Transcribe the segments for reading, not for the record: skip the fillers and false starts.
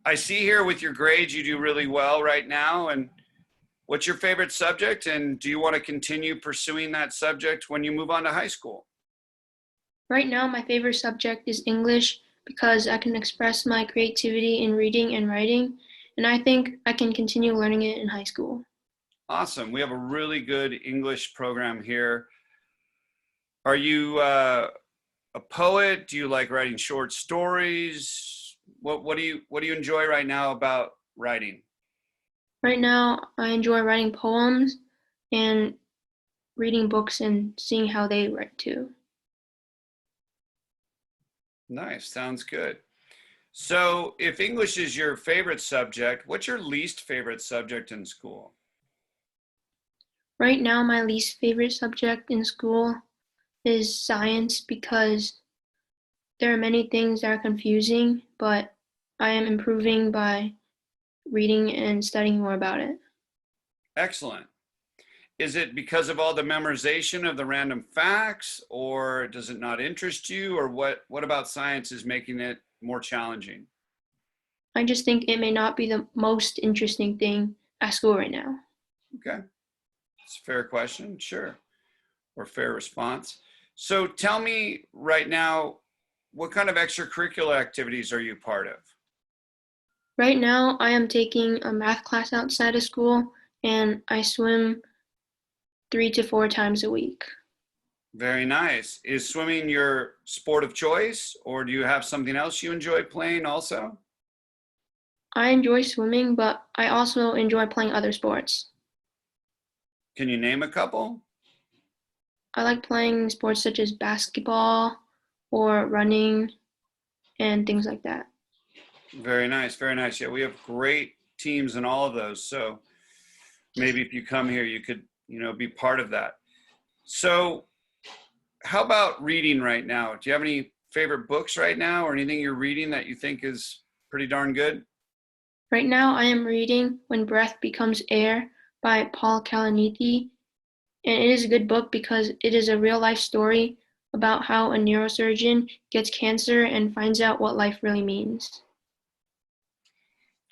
I see here with your grades, you do really well right now. And what's your favorite subject? And do you want to continue pursuing that subject when you move on to high school? Right now, my favorite subject is English because I can express my creativity in reading and writing, and I think I can continue learning it in high school. Awesome. We have a really good English program here. Are you a poet? Do you like writing short stories? What do you enjoy right now about writing? Right now, I enjoy writing poems and reading books and seeing how they write too. Nice. Sounds good. So if English is your favorite subject, what's your least favorite subject in school? Right now, my least favorite subject in school is science because there are many things that are confusing, but I am improving by reading and studying more about it. Excellent. Is it because of all the memorization of the random facts, or does it not interest you, or what about science is making it more challenging? I just think it may not be the most interesting thing at school right now. Okay. It's a fair question, sure, or fair response. So tell me right now, what kind of extracurricular activities are you part of? Right now, I am taking a math class outside of school and I swim 3 to 4 times a week. Very nice. Is swimming your sport of choice, or do you have something else you enjoy playing also? I enjoy swimming, but I also enjoy playing other sports. Can you name a couple? I like playing sports such as basketball or running and things like that. Very nice, very nice. Yeah, we have great teams in all of those. So maybe if you come here, you could, be part of that. So how about reading right now? Do you have any favorite books right now or anything you're reading that you think is pretty darn good? Right now, I am reading When Breath Becomes Air by Paul Kalanithi, and it is a good book because it is a real life story about how a neurosurgeon gets cancer and finds out what life really means.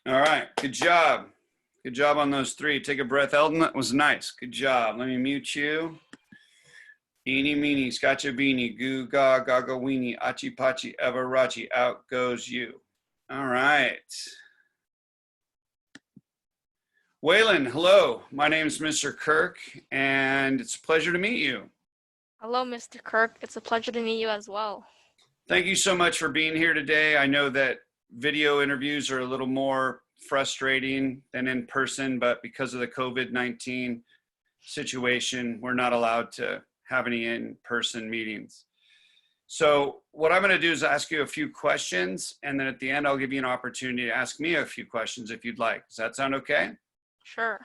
All right, good job. Good job on those three. Take a breath, Eldon. That was nice. Good job. Let me mute you. Eeny, meeny, scotcha beanie, goo, ga, gaga, weenie, achi, pachi, everachi, out goes you. All right. Waylon, hello. My name is Mr. Kirk, and it's a pleasure to meet you. Hello, Mr. Kirk. It's a pleasure to meet you as well. Thank you so much for being here today. I know that video interviews are a little more frustrating than in person, but because of the COVID-19 situation, we're not allowed to have any in-person meetings. So what I'm going to do is ask you a few questions, and then at the end, I'll give you an opportunity to ask me a few questions if you'd like. Does that sound okay? Sure.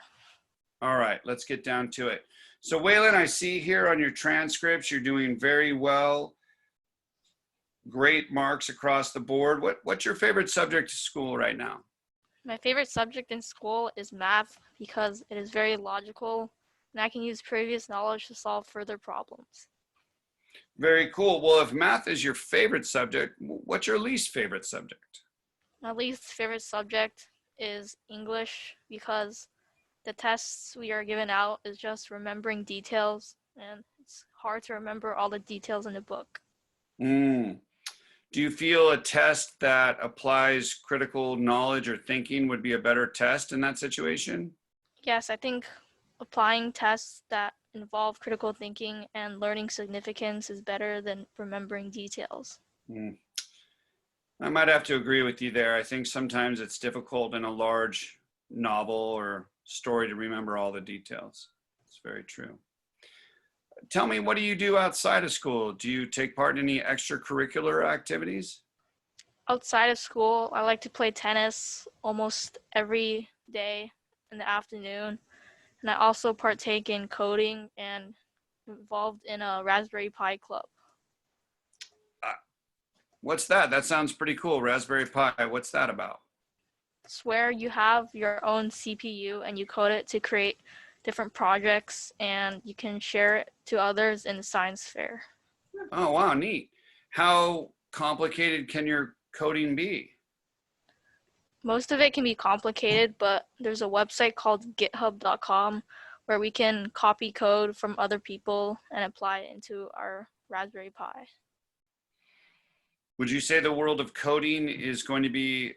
All right, let's get down to it. So Waylon, I see here on your transcripts, you're doing very well. Great marks across the board. What's your favorite subject at school right now? My favorite subject in school is math because it is very logical and I can use previous knowledge to solve further problems. Very cool. Well, if math is your favorite subject, what's your least favorite subject? My least favorite subject is English because the tests we are given out is just remembering details and it's hard to remember all the details in the book. Mm. Do you feel a test that applies critical knowledge or thinking would be a better test in that situation? Yes, I think applying tests that involve critical thinking and learning significance is better than remembering details. Mm. I might have to agree with you there. I think sometimes it's difficult in a large novel or story to remember all the details. It's very true. Tell me, what do you do outside of school? Do you take part in any extracurricular activities? Outside of school, I like to play tennis almost every day in the afternoon. And I also partake in coding and involved in a Raspberry Pi club. What's that? That sounds pretty cool. Raspberry Pi. What's that about? It's where you have your own CPU and you code it to create different projects and you can share it to others in the science fair. Oh, wow, neat. How complicated can your coding be? Most of it can be complicated, but there's a website called github.com where we can copy code from other people and apply it into our Raspberry Pi. Would you say the world of coding is going to be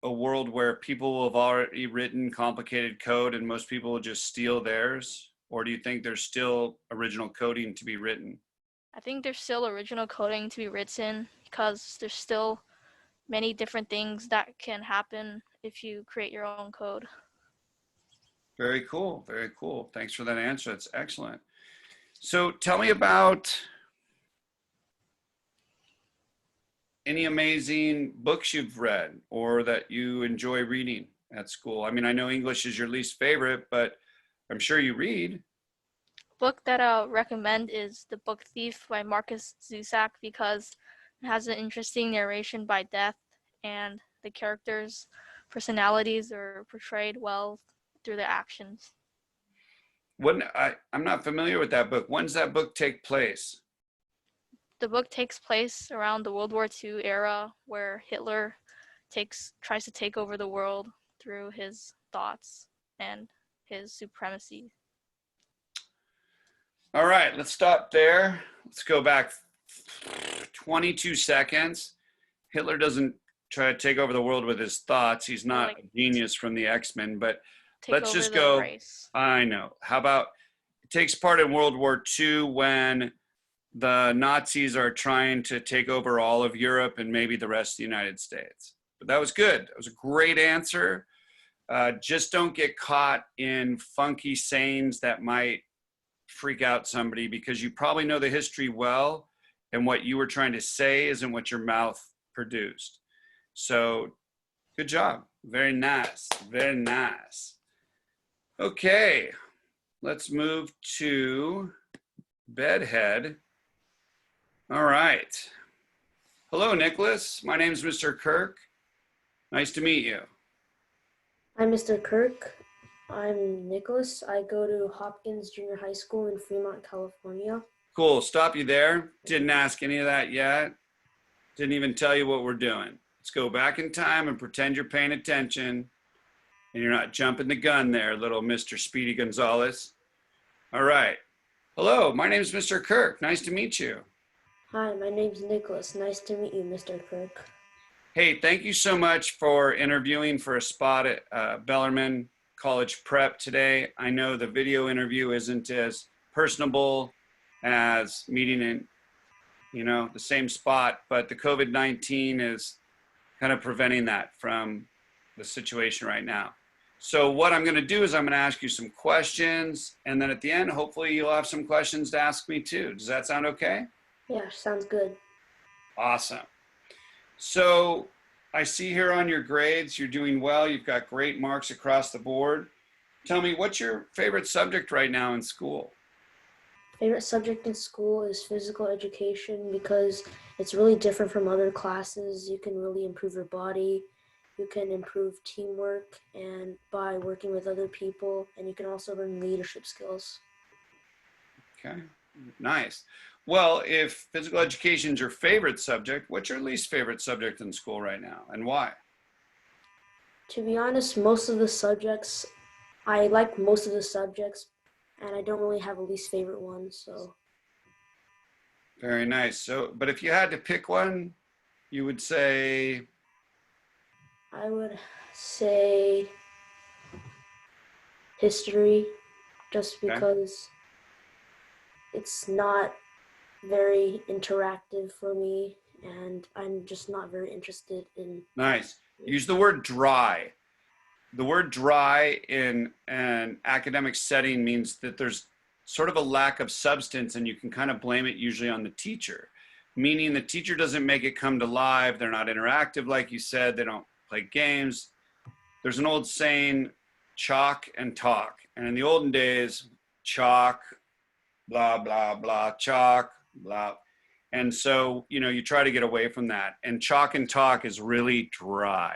a world where people will have already written complicated code and most people will just steal theirs? Or do you think there's still original coding to be written? I think there's still original coding to be written because there's still many different things that can happen if you create your own code. Very cool. Very cool. Thanks for that answer. That's excellent. So tell me about any amazing books you've read or that you enjoy reading at school. I mean, I know English is your least favorite, but I'm sure you read. Book that I'll recommend is The Book Thief by Marcus Zusak because it has an interesting narration by Death and the characters' personalities are portrayed well through their actions. I'm not familiar with that book. When does that book take place? The book takes place around the World War II era where Hitler tries to take over the world through his thoughts and his supremacy. All right, let's stop there. Let's go back 22 seconds. Hitler doesn't try to take over the world with his thoughts. He's not a genius from the X-Men, but let's just go. I know. How about it takes part in World War II when the Nazis are trying to take over all of Europe and maybe the rest of the United States. But that was good. That was a great answer. Just don't get caught in funky sayings that might freak out somebody because you probably know the history well and what you were trying to say isn't what your mouth produced. So good job. Very nice. Very nice. Okay, let's move to Bedhead. All right. Hello, Nicholas. My name's Mr. Kirk. Nice to meet you. Hi, Mr. Kirk. I'm Nicholas. I go to Hopkins Junior High School in Fremont, California. Cool. Stop you there. Didn't ask any of that yet. Didn't even tell you what we're doing. Let's go back in time and pretend you're paying attention and you're not jumping the gun there, little Mr. Speedy Gonzalez. All right. Hello, my name's Mr. Kirk. Nice to meet you. Hi, my name's Nicholas. Nice to meet you, Mr. Kirk. Hey, thank you so much for interviewing for a spot at Bellarmine College Prep today. I know the video interview isn't as personable as meeting in, the same spot, but the COVID-19 is kind of preventing that from the situation right now. So what I'm going to do is I'm going to ask you some questions, and then at the end, hopefully you'll have some questions to ask me too. Does that sound okay? Yeah, sounds good. Awesome. So I see here on your grades, you're doing well. You've got great marks across the board. Tell me, what's your favorite subject right now in school? Favorite subject in school is physical education because it's really different from other classes. You can really improve your body. You can improve teamwork and by working with other people, and you can also learn leadership skills. Okay, nice. Well, if physical education is your favorite subject, what's your least favorite subject in school right now and why? To be honest, I like most of the subjects, and I don't really have a least favorite one, so. Very nice. So, but if you had to pick one, you would say? I would say history, just because it's not very interactive for me, and I'm just not very interested in. Nice. Use the word dry. The word dry in an academic setting means that there's sort of a lack of substance and you can kind of blame it usually on the teacher, meaning the teacher doesn't make it come to life. They're not interactive, like you said. They don't play games. There's an old saying, chalk and talk. And in the olden days, chalk, blah, blah, blah, chalk, blah. And so, you try to get away from that. And chalk and talk is really dry.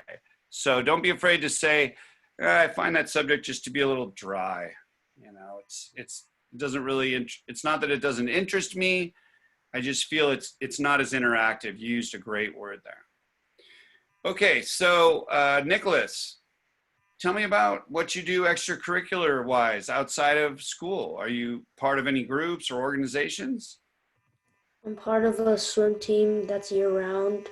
So don't be afraid to say, I find that subject just to be a little dry. It doesn't really, it's not that it doesn't interest me. I just feel it's not as interactive. You used a great word there. Okay, so Nicholas, tell me about what you do extracurricular wise outside of school. Are you part of any groups or organizations? I'm part of a swim team that's year round.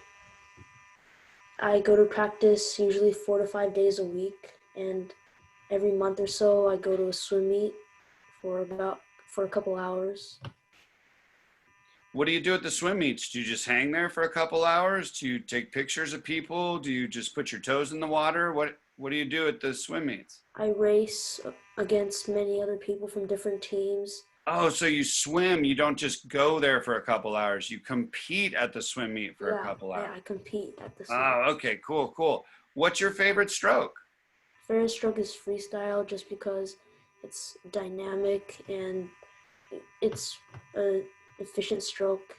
I go to practice usually 4 to 5 days a week, and every month or so I go to a swim meet for a couple hours. What do you do at the swim meets? Do you just hang there for a couple hours? Do you take pictures of people? Do you just put your toes in the water? What do you do at the swim meets? I race against many other people from different teams. Oh, so you swim, you don't just go there for a couple hours. You compete at the swim meet for a Yeah, couple hours. I compete at the swim. Oh, okay, cool, cool. What's your favorite stroke? Favorite stroke is freestyle just because it's dynamic and it's a efficient stroke.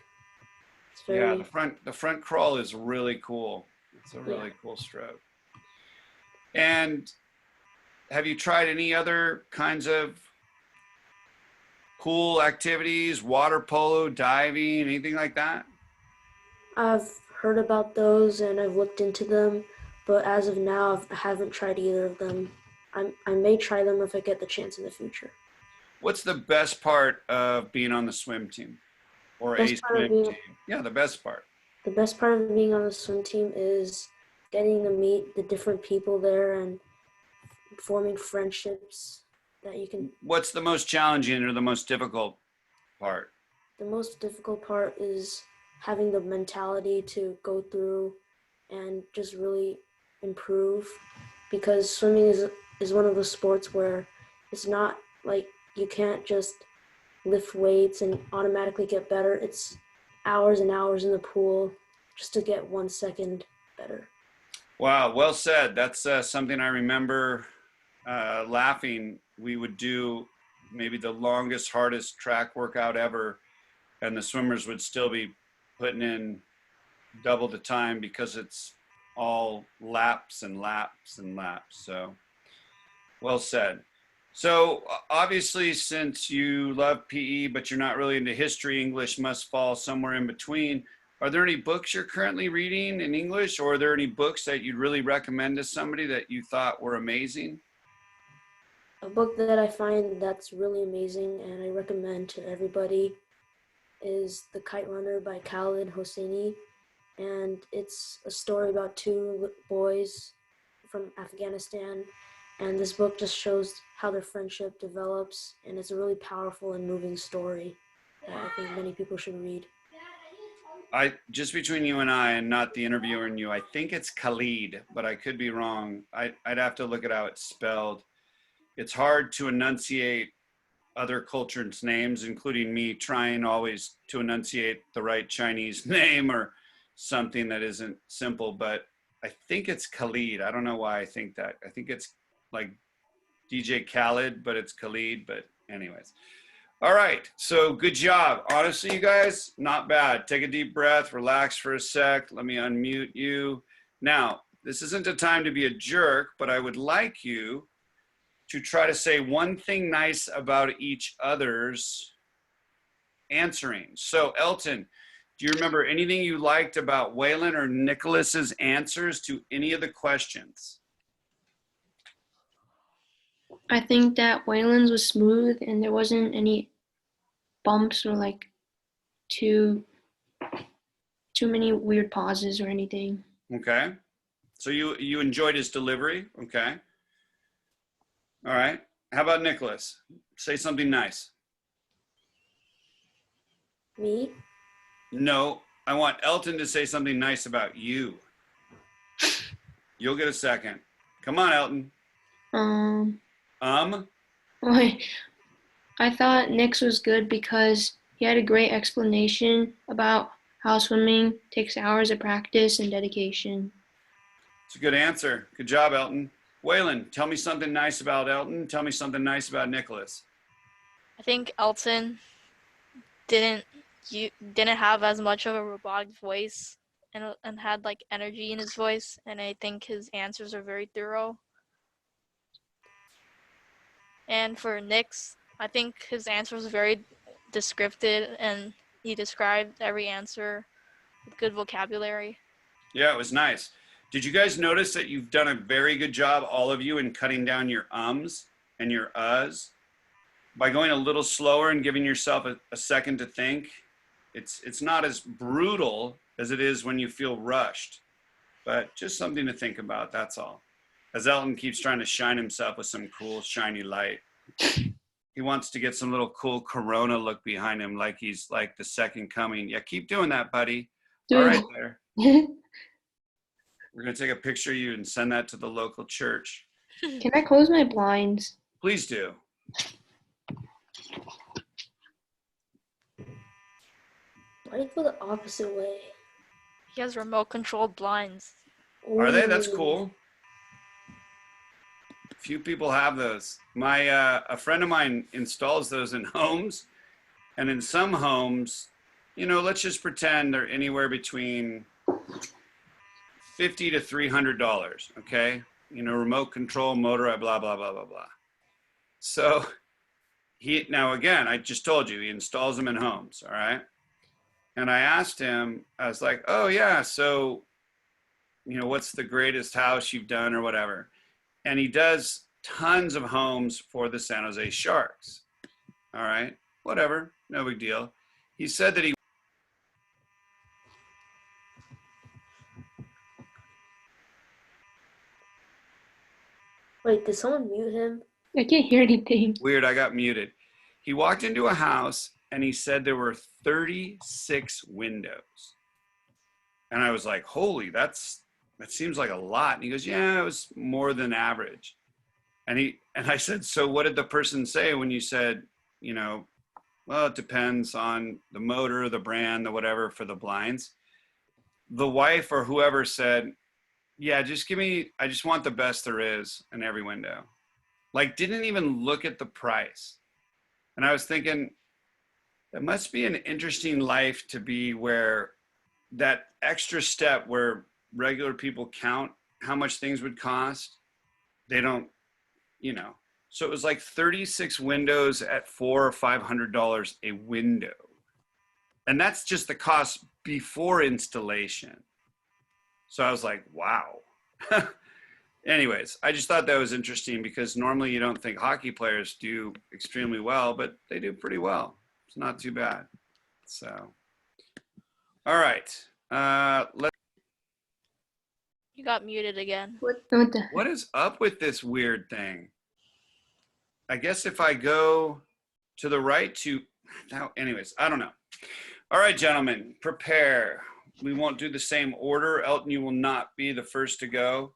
It's Yeah, very the front crawl is really cool. It's a really cool stroke. And have you tried any other kinds of cool activities, water polo, diving, anything like that? I've heard about those and I've looked into them, but as of now, I haven't tried either of them. I may try them if I get the chance in the future. What's the best part of being on the swim team or a Best part of swim being team? Yeah, the best part. the best part of being on the swim team is getting to meet the different people there and forming friendships that you can. What's the most challenging or the most difficult part? The most difficult part is having the mentality to go through and just really improve, because swimming is one of those sports where it's not like you can't just lift weights and automatically get better. It's hours and hours in the pool just to get 1 second better. Wow, well said. That's something I remember laughing. We would do maybe the longest, hardest track workout ever, and the swimmers would still be putting in double the time because it's all laps and laps and laps. So, well said. So, obviously, since you love PE, but you're not really into history, English must fall somewhere in between. Are there any books you're currently reading in English, or are there any books that you'd really recommend to somebody that you thought were amazing? A book that I find that's really amazing and I recommend to everybody is The Kite Runner by Khaled Hosseini. And it's a story about two boys from Afghanistan. And this book just shows how their friendship develops, and it's a really powerful and moving story that I think many people should read. Just between you and I, and not the interviewer and you, I think it's Khalid, but I could be wrong. I'd have to look at how it's spelled. It's hard to enunciate other cultures' names, including me trying always to enunciate the right Chinese name or something that isn't simple, but I think it's Khalid. I don't know why I think that. I think it's like DJ Khaled, but it's Khalid, but anyways. All right, so good job. Honestly, you guys, not bad. Take a deep breath, relax for a sec. Let me unmute you. Now, this isn't a time to be a jerk, but I would like you to try to say one thing nice about each other's answering. So, Elton, do you remember anything you liked about Waylon or Nicholas's answers to any of the questions? I think that Wayland's was smooth and there wasn't any bumps or like too many weird pauses or anything. Okay. So you enjoyed his delivery. Okay. All right. How about Nicholas? Say something nice. Me? No, I want Elton to say something nice about you. You'll get a second. Come on, Elton. Wait, I thought Nick's was good because he had a great explanation about how swimming takes hours of practice and dedication. It's a good answer. Good job, Elton. Waylon, tell me something nice about Elton. Tell me something nice about Nicholas. I think Elton didn't have as much of a robotic voice and had like energy in his voice, and I think his answers are very thorough. And for Nick's, I think his answer was very descriptive and he described every answer with good vocabulary. Yeah, it was nice. Did you guys notice that you've done a very good job, all of you, in cutting down your ums and your uhs by going a little slower and giving yourself a second to think? It's not as brutal as it is when you feel rushed, but just something to think about, that's all. As Elton keeps trying to shine himself with some cool, shiny light. He wants to get some little cool Corona look behind him, like he's like the second coming. Yeah, keep doing that, buddy. Dude. All right, there. We're going to take a picture of you and send that to the local church. Can I close my blinds? Please do. Why do you go the opposite way? He has remote controlled blinds. Are they? That's Ooh. cool. Few people have those. A friend of mine installs those in homes, and in some homes, you know, let's just pretend they're anywhere between $50 to $300. Okay, you know, remote control, motor, blah blah blah blah blah. So now again, I just told you he installs them in homes. All right, and I asked him, I was like, oh yeah, so you know, what's the greatest house you've done or whatever. And he does tons of homes for the San Jose Sharks. All right, whatever, no big deal. He said that he. Wait, did someone mute him? I can't hear anything. Weird, I got muted. He walked into a house and he said there were 36 windows. And I was like, holy, that seems like a lot. And he goes, yeah, it was more than average. And I said, so what did the person say when you said, you know, well, it depends on the motor, the brand, the whatever for the blinds. The wife or whoever said, yeah, I just want the best there is in every window. Like, didn't even look at the price. And I was thinking, it must be an interesting life to be where that extra step where regular people count how much things would cost, they don't, you know. So it was like 36 windows at $400 or $500 a window. And that's just the cost before installation. So I was like, wow. Anyways, I just thought that was interesting because normally you don't think hockey players do extremely well, but they do pretty well. It's not too bad. So, all right. You got muted again. What the? What is up with this weird thing? I guess if I go to the right anyways, I don't know. All right, gentlemen, prepare. We won't do the same order. Elton, you will not be the first to go.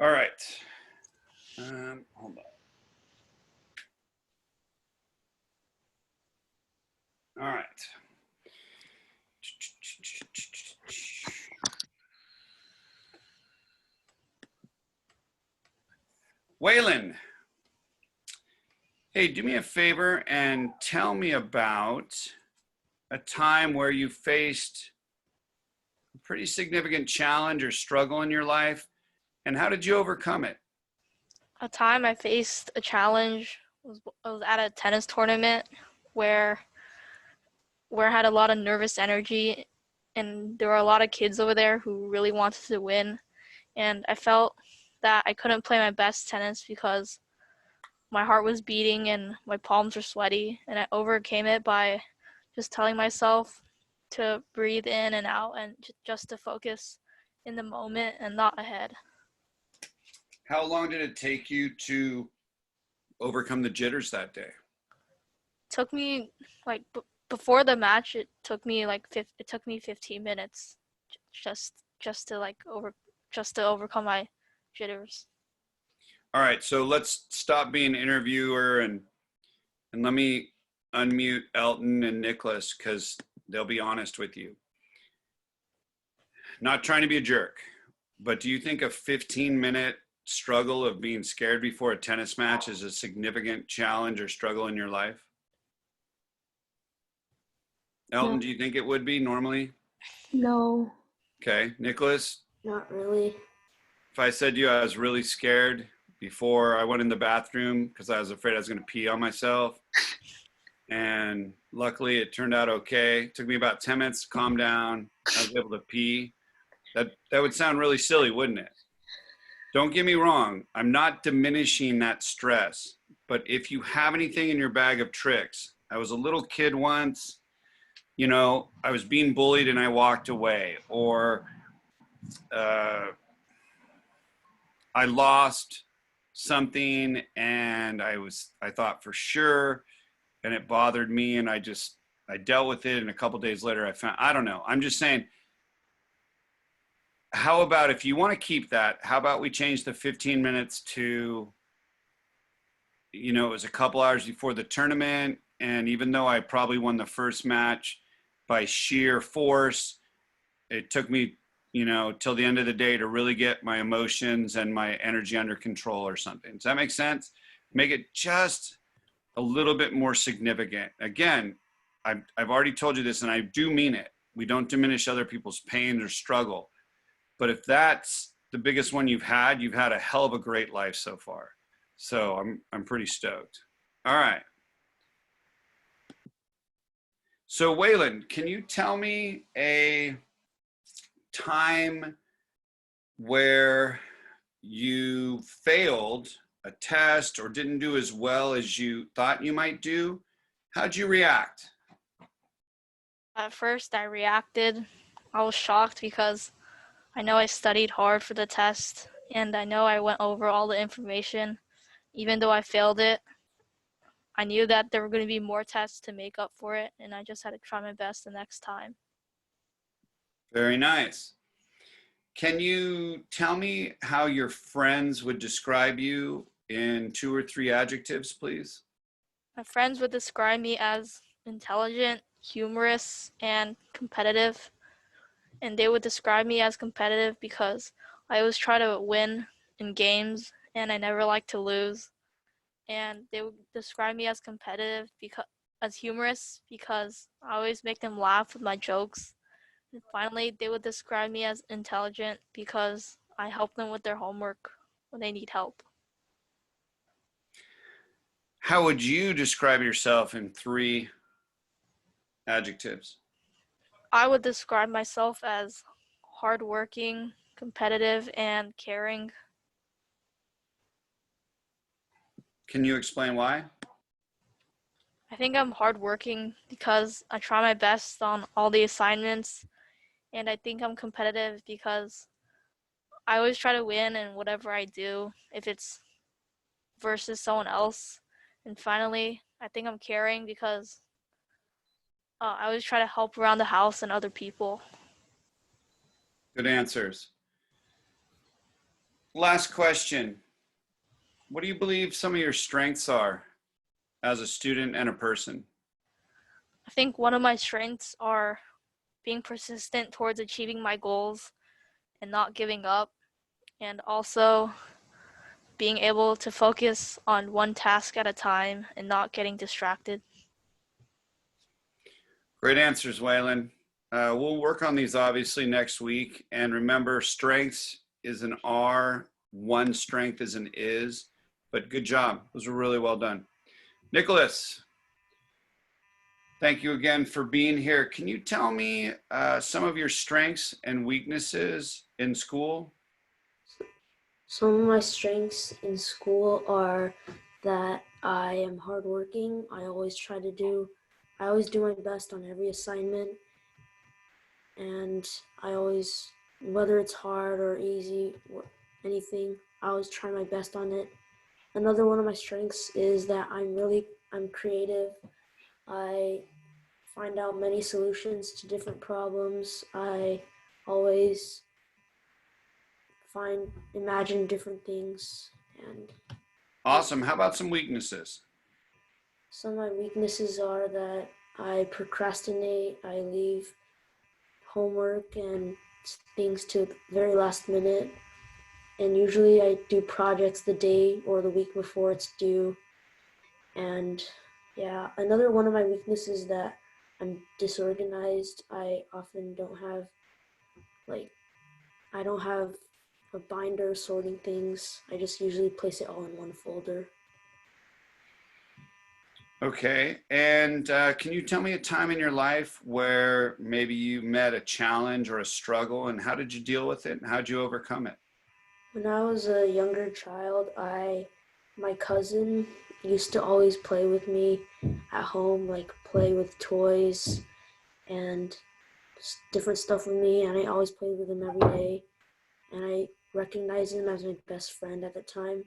All right. Hold on. All right. Waylon, hey, do me a favor and tell me about a time where you faced a pretty significant challenge or struggle in your life, and how did you overcome it? A time I faced a challenge I was at a tennis tournament where I had a lot of nervous energy, and there were a lot of kids over there who really wanted to win, and I felt that I couldn't play my best tennis because my heart was beating and my palms were sweaty, and I overcame it by just telling myself to breathe in and out and just to focus in the moment and not ahead. How long did it take you to overcome the jitters that day? It took me before the match. It took me 15 minutes just to overcome my jitters. All right, so let's stop being interviewer and let me unmute Elton and Nicholas because they'll be honest with you. Not trying to be a jerk, but do you think a 15-minute struggle of being scared before a tennis match is a significant challenge or struggle in your life? Elton, No. Do you think it would be normally? No. Okay, Nicholas? Not really. If I said to you I was really scared before I went in the bathroom because I was afraid I was going to pee on myself, and luckily it turned out okay. It took me about 10 minutes to calm down. I was able to pee. That would sound really silly, wouldn't it? Don't get me wrong. I'm not diminishing that stress, but if you have anything in your bag of tricks, I was a little kid once, you know, I was being bullied and I walked away, or uh, I lost something and I thought for sure, and it bothered me, and I dealt with it, and a couple days later I don't know. I'm just saying, how about if you want to keep that, how about we change the 15 minutes to, you know, it was a couple hours before the tournament, and even though I probably won the first match by sheer force, it took me, you know, till the end of the day to really get my emotions and my energy under control or something. Does that make sense? Make it just a little bit more significant. Again, I've already told you this, and I do mean it. We don't diminish other people's pain or struggle. But if that's the biggest one you've had a hell of a great life so far. So I'm pretty stoked. All right. So Waylon, can you tell me a time where you failed a test or didn't do as well as you thought you might do? How'd you react? At first, I reacted. I was shocked because I know I studied hard for the test, and I know I went over all the information. Even though I failed it, I knew that there were going to be more tests to make up for it, and I just had to try my best the next time. Very nice. Can you tell me how your friends would describe you in 2 or 3 adjectives, please? My friends would describe me as intelligent, humorous, and competitive. And they would describe me as competitive because I always try to win in games and I never like to lose. And they would describe me as competitive because as humorous because I always make them laugh with my jokes. And finally, they would describe me as intelligent because I help them with their homework when they need help. How would you describe yourself in 3 adjectives? I would describe myself as hardworking, competitive, and caring. Can you explain why? I think I'm hardworking because I try my best on all the assignments, and I think I'm competitive because I always try to win in whatever I do, if it's versus someone else. And finally, I think I'm caring because I always try to help around the house and other people. Good answers. Last question. What do you believe some of your strengths are as a student and a person? I think one of my strengths are being persistent towards achieving my goals and not giving up, and also being able to focus on one task at a time and not getting distracted. Great answers, Waylon. We'll work on these obviously next week. And remember, strengths is an R, one strength is an is. But good job. Those were really well done. Nicholas, thank you again for being here. Can you tell me some of your strengths and weaknesses in school? Some of my strengths in school are that I am hardworking. I always do my best on every assignment, and I always, whether it's hard or easy or anything, I always try my best on it. Another one of my strengths is that I'm creative. I find out many solutions to different problems. I always imagine different things, and Awesome. How about some weaknesses? some of my weaknesses are that I procrastinate. I leave homework and things to the very last minute, and usually I do projects the day or the week before it's due. And yeah, another one of my weaknesses is that I'm disorganized. I often don't have like I don't have a binder sorting things. I just usually place it all in one folder. Okay. And can you tell me a time in your life where maybe you met a challenge or a struggle, and how did you deal with it and how did you overcome it? When I was a younger child, my cousin used to always play with me at home, like play with toys and different stuff with me, and I always played with him every day. And I recognized him as my best friend at the time,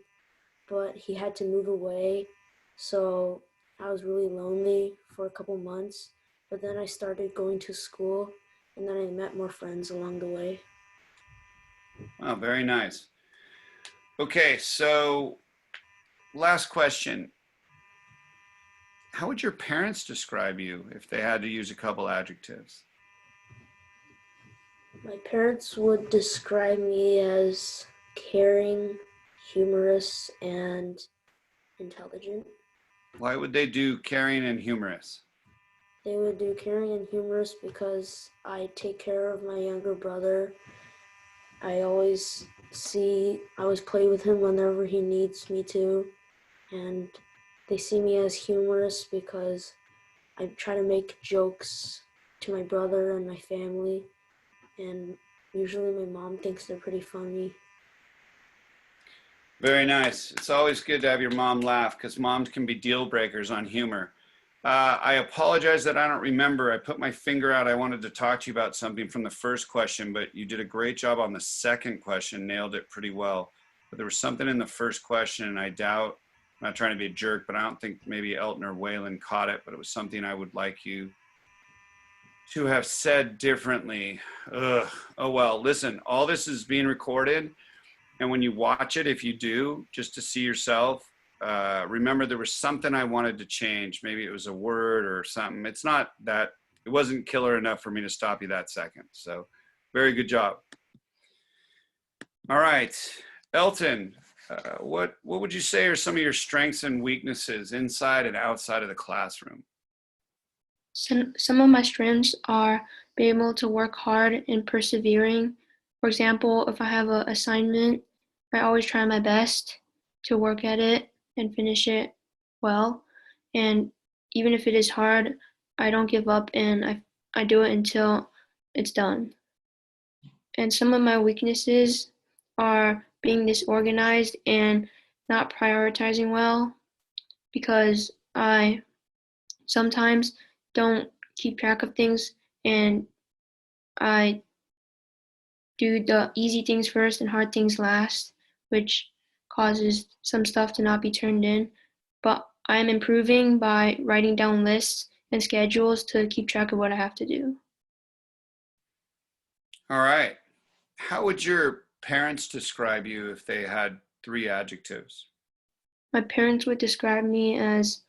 but he had to move away, so I was really lonely for a couple months. But then I started going to school, and then I met more friends along the way. Oh, very nice. Okay. So last question. How would your parents describe you if they had to use a couple adjectives? My parents would describe me as caring, humorous, and intelligent. Why would they do caring and humorous? They would do caring and humorous because I take care of my younger brother. I always play with him whenever he needs me to, and they see me as humorous because I try to make jokes to my brother and my family, and usually my mom thinks they're pretty funny. Very nice. It's always good to have your mom laugh because moms can be deal breakers on humor. I apologize that I don't remember. I put my finger out. I wanted to talk to you about something from the first question, but you did a great job on the second question, nailed it pretty well. But there was something in the first question, and I doubt, I'm not trying to be a jerk, but I don't think maybe Elton or Waylon caught it, but it was something I would like you to have said differently. Ugh. Oh, well, listen, all this is being recorded. And when you watch it, if you do, just to see yourself, remember there was something I wanted to change. Maybe it was a word or something. It's not that, it wasn't killer enough for me to stop you that second. So very good job. All right, Elton, what would you say are some of your strengths and weaknesses inside and outside of the classroom? Some of my strengths are being able to work hard and persevering. For example, if I have an assignment, I always try my best to work at it and finish it well. And even if it is hard, I don't give up and I do it until it's done. And some of my weaknesses are being disorganized and not prioritizing well because I sometimes don't keep track of things and I do the easy things first and hard things last, which causes some stuff to not be turned in. But I am improving by writing down lists and schedules to keep track of what I have to do. All right. How would your parents describe you if they had three adjectives? My parents would describe me as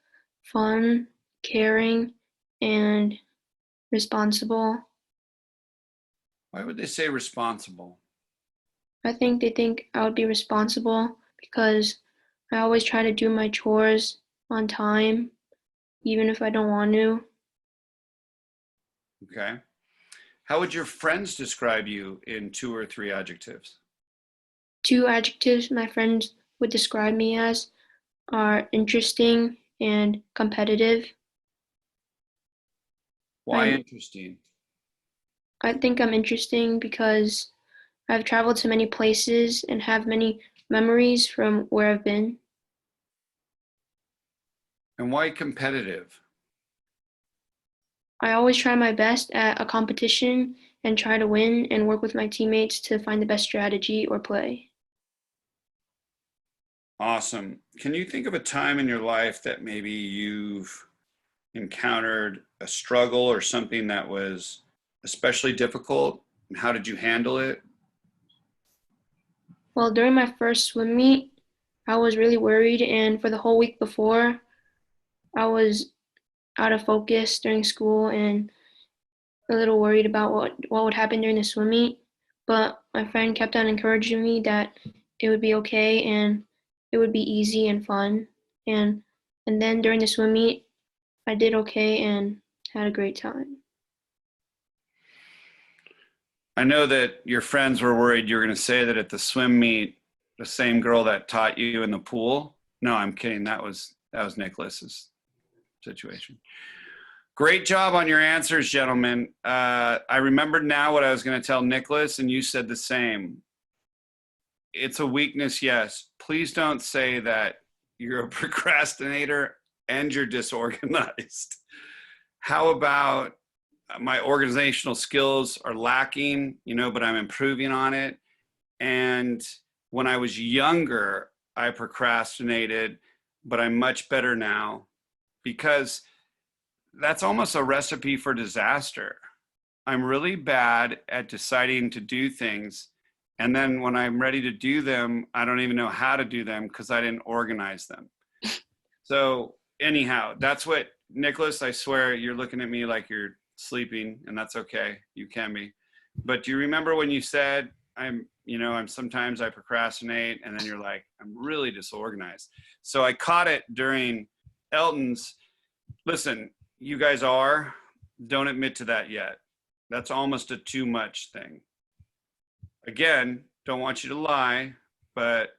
fun, caring, and responsible. Why would they say responsible? I think they think I would be responsible because I always try to do my chores on time, even if I don't want to. Okay. How would your friends describe you in two or three adjectives? Two adjectives my friends would describe me as are interesting and competitive. Why I, interesting? I think I'm interesting because I've traveled to many places and have many memories from where I've been. And why competitive? I always try my best at a competition and try to win and work with my teammates to find the best strategy or play. Awesome. Can you think of a time in your life that maybe you've encountered a struggle or something that was especially difficult? And how did you handle it? Well, during my first swim meet, I was really worried, and for the whole week before, I was out of focus during school and a little worried about what would happen during the swim meet. But my friend kept on encouraging me that it would be okay and it would be easy and fun. And and then during the swim meet, I did okay and had a great time. I know that your friends were worried you were going to say that at the swim meet, the same girl that taught you in the pool. No, I'm kidding. That was Nicholas's. situation. Great job on your answers, gentlemen. I remembered now what I was going to tell Nicholas, and you said the same. It's a weakness, yes. Please don't say that you're a procrastinator and you're disorganized. How about my organizational skills are lacking, you know, but I'm improving on it. And when I was younger, I procrastinated, but I'm much better now, because that's almost a recipe for disaster. I'm really bad at deciding to do things. And then when I'm ready to do them, I don't even know how to do them because I didn't organize them. So anyhow, that's what, Nicholas, I swear you're looking at me like you're sleeping, and that's okay. You can be. But do you remember when you said, sometimes I procrastinate, and then you're like, I'm really disorganized. So I caught it during Elton's. Listen, you guys don't admit to that yet. That's almost a too much thing. Again, don't want you to lie, but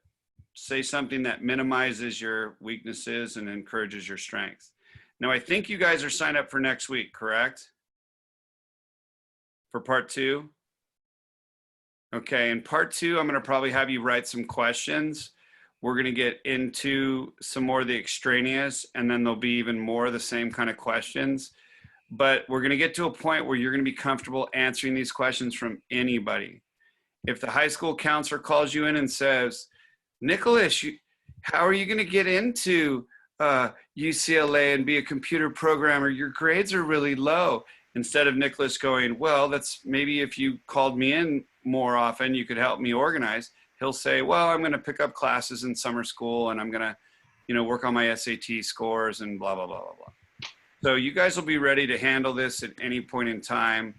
say something that minimizes your weaknesses and encourages your strengths. Now, I think you guys are signed up for next week, correct? For part 2? Okay, in part 2, I'm going to probably have you write some questions. We're going to get into some more of the extraneous, and then there'll be even more of the same kind of questions. But we're going to get to a point where you're going to be comfortable answering these questions from anybody. If the high school counselor calls you in and says, Nicholas, how are you going to get into UCLA and be a computer programmer? Your grades are really low. Instead of Nicholas going, well, that's maybe if you called me in more often, you could help me organize. He'll say, well, I'm going to pick up classes in summer school, and I'm going to, work on my SAT scores and blah, blah, blah, blah, blah. So you guys will be ready to handle this at any point in time.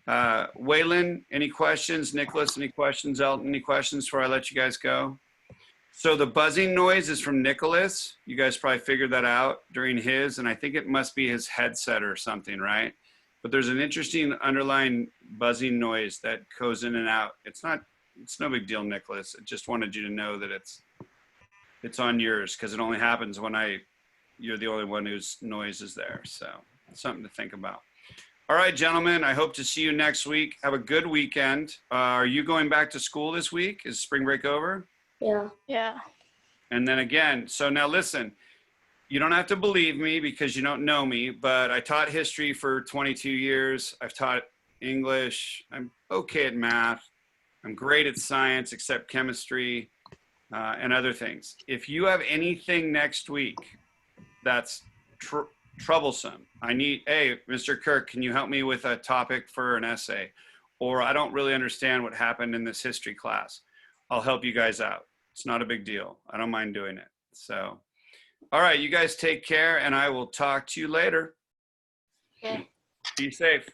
Waylon, any questions? Nicholas, any questions? Elton, any questions before I let you guys go? So the buzzing noise is from Nicholas. You guys probably figured that out during his, and I think it must be his headset or something, right? But there's an interesting underlying buzzing noise that goes in and out. It's no big deal, Nicholas. I just wanted you to know that it's on yours, because it only happens when you're the only one whose noise is there. So it's something to think about. All right, gentlemen, I hope to see you next week. Have a good weekend. Are you going back to school this week? Is spring break over? Yeah. Yeah. And then again, so now listen, you don't have to believe me because you don't know me, but I taught history for 22 years. I've taught English. I'm okay at math. I'm great at science, except chemistry and other things. If you have anything next week that's troublesome, hey, Mr. Kirk, can you help me with a topic for an essay? Or I don't really understand what happened in this history class. I'll help you guys out. It's not a big deal. I don't mind doing it. So, all right, you guys take care, and I will talk to you later. Okay. Be safe.